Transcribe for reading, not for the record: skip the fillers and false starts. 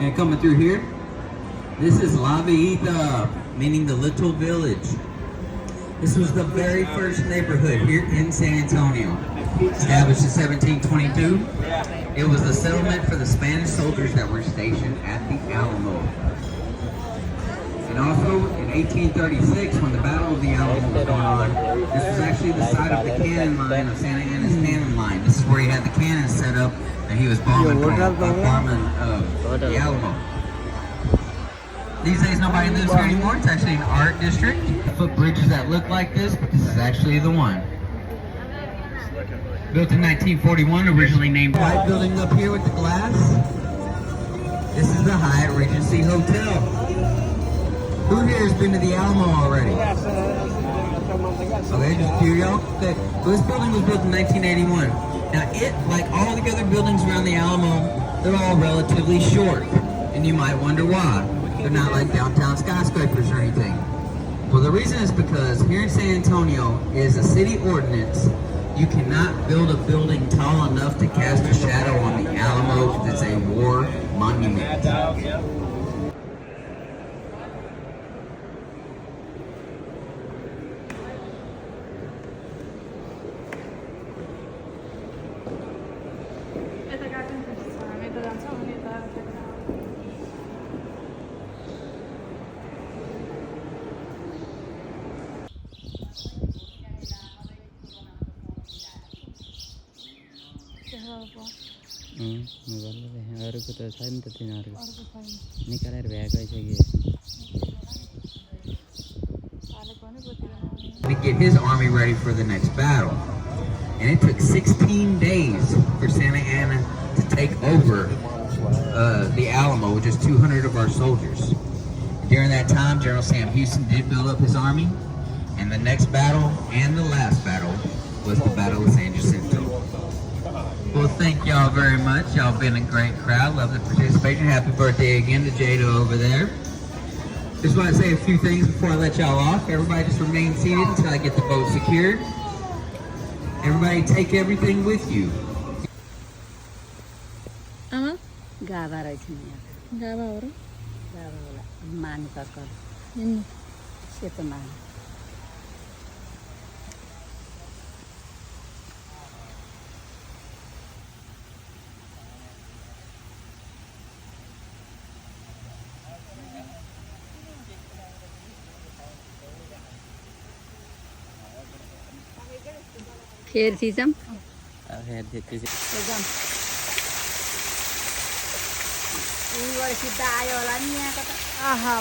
And coming through here, this is La Villita, meaning the little village. This was the very first neighborhood here in San Antonio. Established in 1722, it was the settlement for the Spanish soldiers that were stationed at the Alamo. And also in 1836, when the Battle of the Alamo was going on, this was actually the site of the cannon line of Santa Ana's cannon line. This is where he had the cannons set up that he was bombing the Alamo. These days nobody lives here anymore. It's actually an art district. Footbridges that look like this, but this is actually the one. Built in 1941, originally named White Building up here with the glass. This is the Hyatt Regency Hotel. Who here has been to the Alamo already? Okay, just a few y'all. Okay, so this building was built in 1981. Now it, like all the other buildings around the Alamo, they're all relatively short. And you might wonder why. They're not like downtown skyscrapers or anything. Well, the reason is because here in San Antonio is a city ordinance. You cannot build a building tall enough to cast a shadow on the Alamo because it's a war monument. अरूको त छैन त तिनीहरूको निकालेर भ्याएको छ To get his army ready for the next battle. And it took 16 days for Santa Anna to take over the Alamo with just 200 of our soldiers. During that time, General Sam Houston did build up his army, and the next battle and the last battle was the Battle of San Jacinto. Well, thank y'all very much. Y'all been a great crowd. Love the participation. Happy birthday again to Jada over there. Just want to say a few things before I let y'all off. Everybody just remain seated until I get the boat secured. Everybody take everything with you. Gava right here. Gava or? Gava man kakar. Shit man. Here, Sisam. Universidade, olha a minha. Aha.